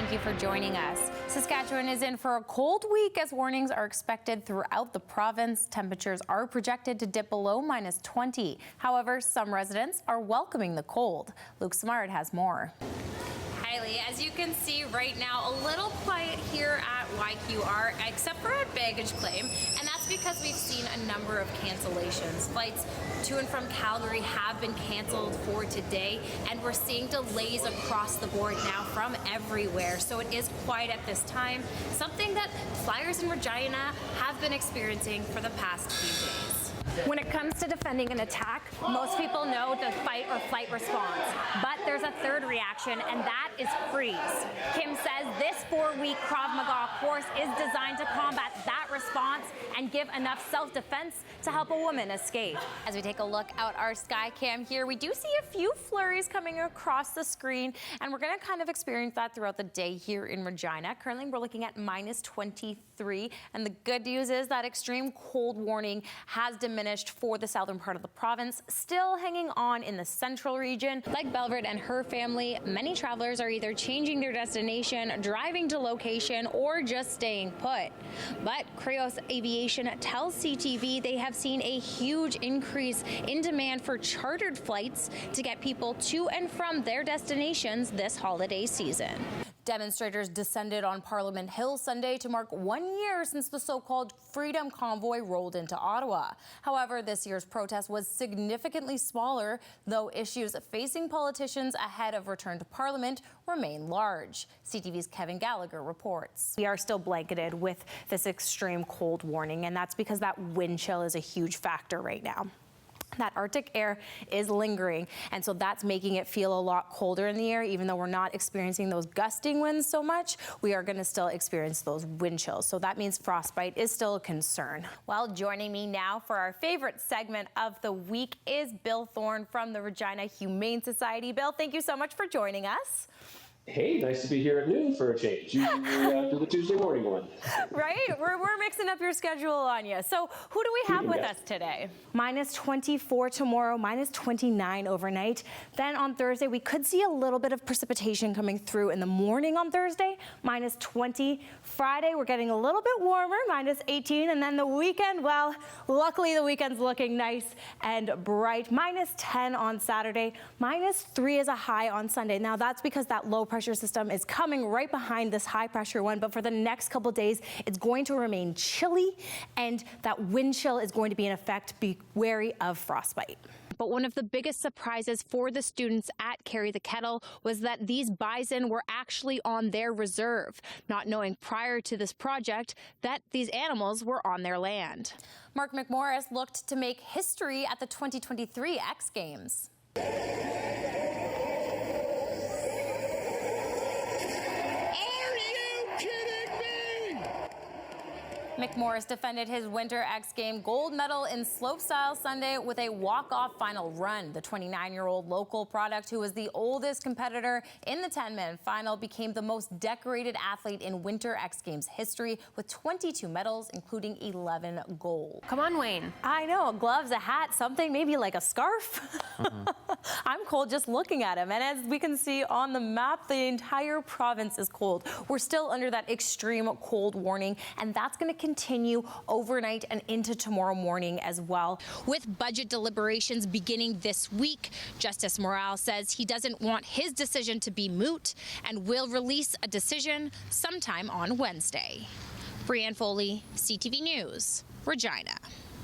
thank you for joining us. Saskatchewan is in for a cold week as warnings are expected throughout the province. Temperatures are projected to dip below -20. However, some residents are welcoming the cold. Luke Smart has more. As you can see right now, a little quiet here at YQR, except for at baggage claim, and that's because we've seen a number of cancellations. Flights to and from Calgary have been canceled for today, and we're seeing delays across the board now from everywhere. So it is quiet at this time, something that flyers in Regina have been experiencing for the past few days. When it comes to defending an attack, most people know the fight or flight response, but there's a third reaction, and that is freeze. Kim says this 4-week Krav Maga course is designed to combat that response and give enough self-defense to help a woman escape. As we take a look out our sky cam here, we do see a few flurries coming across the screen, and we're going to kind of experience that throughout the day here in Regina. Currently, we're looking at -23, and the good news is that extreme cold warning has diminished for the southern part of the province, still hanging on in the central region. Like Belverde and her family, many travelers are either changing their destination, driving to location, or just staying put. But Creos Aviation tells CTV they have seen a huge increase in demand for chartered flights to get people to and from their destinations this holiday season. Demonstrators descended on Parliament Hill Sunday to mark 1 year since the so-called Freedom Convoy rolled into Ottawa. However, this year's protest was significantly smaller, though issues facing politicians ahead of return to Parliament remain large. CTV's Kevin Gallagher reports. We are still blanketed with this extreme cold warning, and that's because that wind chill is a huge factor right now. That Arctic air is lingering, and so that's making it feel a lot colder in the air. Even though we're not experiencing those gusting winds so much, we are going to still experience those wind chills. So that means frostbite is still a concern. Well, joining me now for our favorite segment of the week is Bill Thorne from the Regina Humane Society. Bill, thank you so much for joining us. Hey, nice to be here at noon for a change. Usually do the Tuesday morning one. Right? We're mixing up your schedule on you. So who do we have with us today? -24 tomorrow, -29 overnight. Then on Thursday, we could see a little bit of precipitation coming through in the morning on Thursday, -20. Friday, we're getting a little bit warmer, -18. And then the weekend, well, luckily the weekend's looking nice and bright. -10 on Saturday, -3 is a high on Sunday. Now that's because that low pressure system is coming right behind this high pressure one, but for the next couple days, it's going to remain chilly, and that wind chill is going to be in effect. Be wary of frostbite. But one of the biggest surprises for the students at Carry the Kettle was that these bison were actually on their reserve, not knowing prior to this project that these animals were on their land. Mark McMorris looked to make history at the 2023 X Games. McMorris defended his Winter X Game gold medal in slopestyle Sunday with a walk-off final run. The 29-year-old local product, who was the oldest competitor in the 10-man final, became the most decorated athlete in Winter X Games history with 22 medals, including 11 gold. Come on, Wayne. I know, gloves, a hat, something, maybe like a scarf. I'm cold just looking at him. And as we can see on the map, the entire province is cold. We're still under that extreme cold warning, and that's going to continue overnight and into tomorrow morning as well. With budget deliberations beginning this week, Justice Morale says he doesn't want his decision to be moot and will release a decision sometime on Wednesday. Brianne Foley, CTV News, Regina.